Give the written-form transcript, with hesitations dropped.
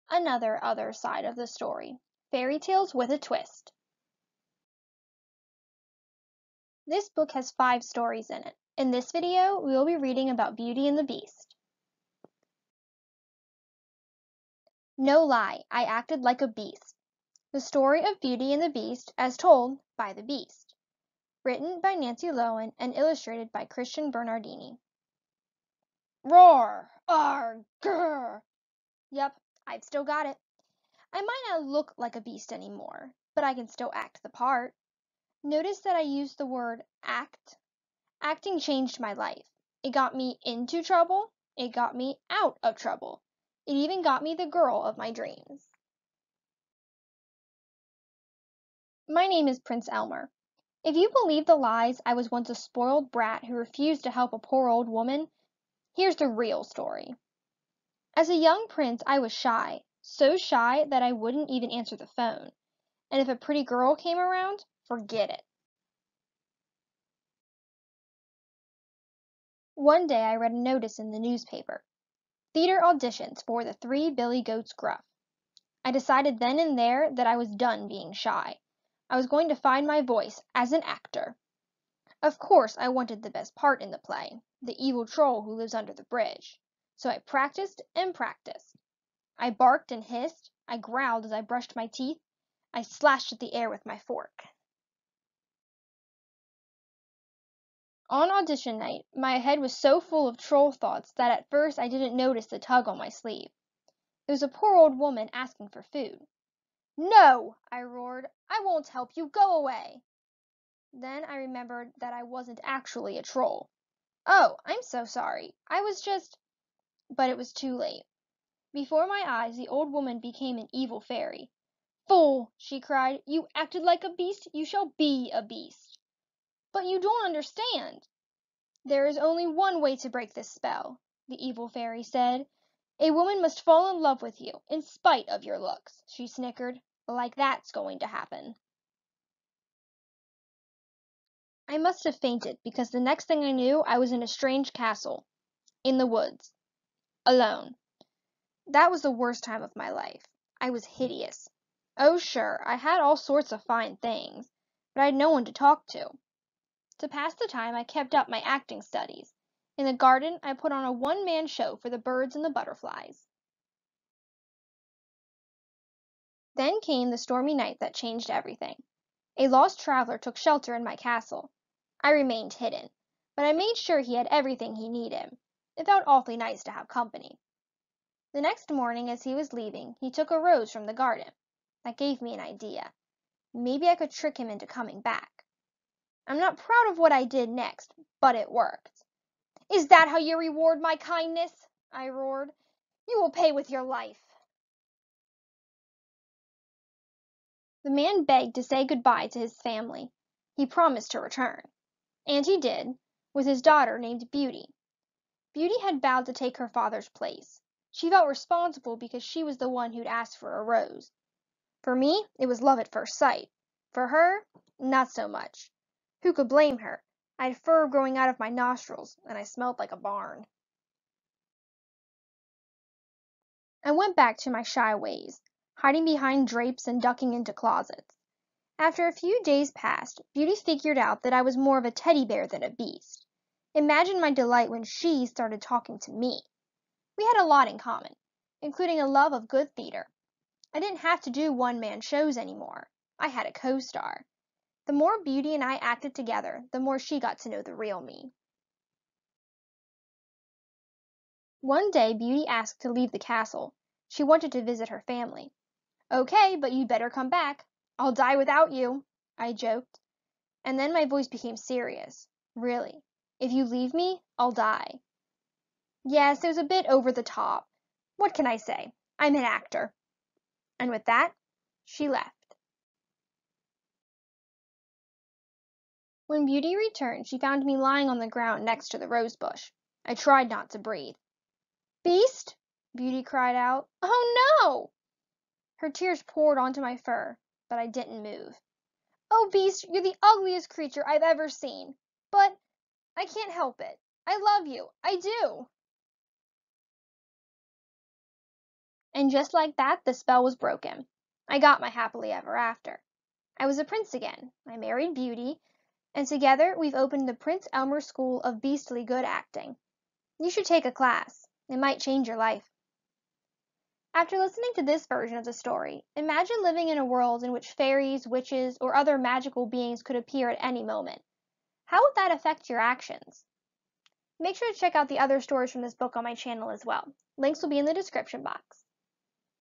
another other side of the story. Fairy tales with a twist. This book has 5 stories in it. In this video, we will be reading about Beauty and the Beast. No lie, I acted like a beast. The story of Beauty and the Beast as told by the Beast. Written by Nancy Lowen and illustrated by Christian Bernardini. Roar! Arr! Grr! Yep, I've still got it. I might not look like a beast anymore, but I can still act the part. Notice that I used the word act. Acting changed my life. It got me into trouble. It got me out of trouble. It even got me the girl of my dreams. My name is Prince Elmer. If you believe the lies I was once a spoiled brat who refused to help a poor old woman, here's the real story. As a young prince, I was shy, so shy that I wouldn't even answer the phone. And if a pretty girl came around, forget it. One day I read a notice in the newspaper. Theater auditions for the 3 Billy Goats Gruff. I decided then and there that I was done being shy. I was going to find my voice as an actor. Of course, I wanted the best part in the play, the evil troll who lives under the bridge. So I practiced and practiced. I barked and hissed. I growled as I brushed my teeth. I slashed at the air with my fork. On audition night, my head was so full of troll thoughts that at first I didn't notice the tug on my sleeve. It was a poor old woman asking for food. "No!" I roared. "I won't help you. Go away." Then I remembered that I wasn't actually a troll. "Oh, I'm so sorry. I was just—" But it was too late. Before my eyes the old woman became an evil fairy. "Fool!" she cried. "You acted like a beast. You shall be a beast." "But you don't understand." "There is only one way to break this spell," the evil fairy said. "A woman must fall in love with you, in spite of your looks," she snickered. "Like that's going to happen." I must have fainted, because the next thing I knew I was in a strange castle, in the woods, alone. That was the worst time of my life. I was hideous. Oh, sure, I had all sorts of fine things, but I had no one to talk to. To pass the time, I kept up my acting studies. In the garden, I put on a one-man show for the birds and the butterflies. Then came the stormy night that changed everything. A lost traveler took shelter in my castle. I remained hidden, but I made sure he had everything he needed. It felt awfully nice to have company. The next morning, as he was leaving, he took a rose from the garden. That gave me an idea. Maybe I could trick him into coming back. I'm not proud of what I did next, but it worked. "Is that how you reward my kindness?" I roared. "You will pay with your life." The man begged to say goodbye to his family. He promised to return. And he did, with his daughter named Beauty. Beauty had vowed to take her father's place. She felt responsible because she was the one who'd asked for a rose. For me, it was love at first sight. For her, not so much. Who could blame her? I had fur growing out of my nostrils, and I smelled like a barn. I went back to my shy ways, hiding behind drapes and ducking into closets. After a few days passed, Beauty figured out that I was more of a teddy bear than a beast. Imagine my delight when she started talking to me. We had a lot in common, including a love of good theater. I didn't have to do one-man shows anymore. I had a co-star. The more Beauty and I acted together, the more she got to know the real me. One day, Beauty asked to leave the castle. She wanted to visit her family. "Okay, but you'd better come back. I'll die without you," I joked. And then my voice became serious. "Really, if you leave me, I'll die." Yes, it was a bit over the top. What can I say? I'm an actor. And with that, she left. When Beauty returned, she found me lying on the ground next to the rose bush. I tried not to breathe. "Beast!" Beauty cried out. "Oh no!" Her tears poured onto my fur, but I didn't move. "Oh, Beast, you're the ugliest creature I've ever seen. But I can't help it. I love you. I do." And just like that, the spell was broken. I got my happily ever after. I was a prince again. I married Beauty, and together we've opened the Prince Elmer School of Beastly Good Acting. You should take a class. It might change your life. After listening to this version of the story, imagine living in a world in which fairies, witches, or other magical beings could appear at any moment. How would that affect your actions? Make sure to check out the other stories from this book on my channel as well. Links will be in the description box.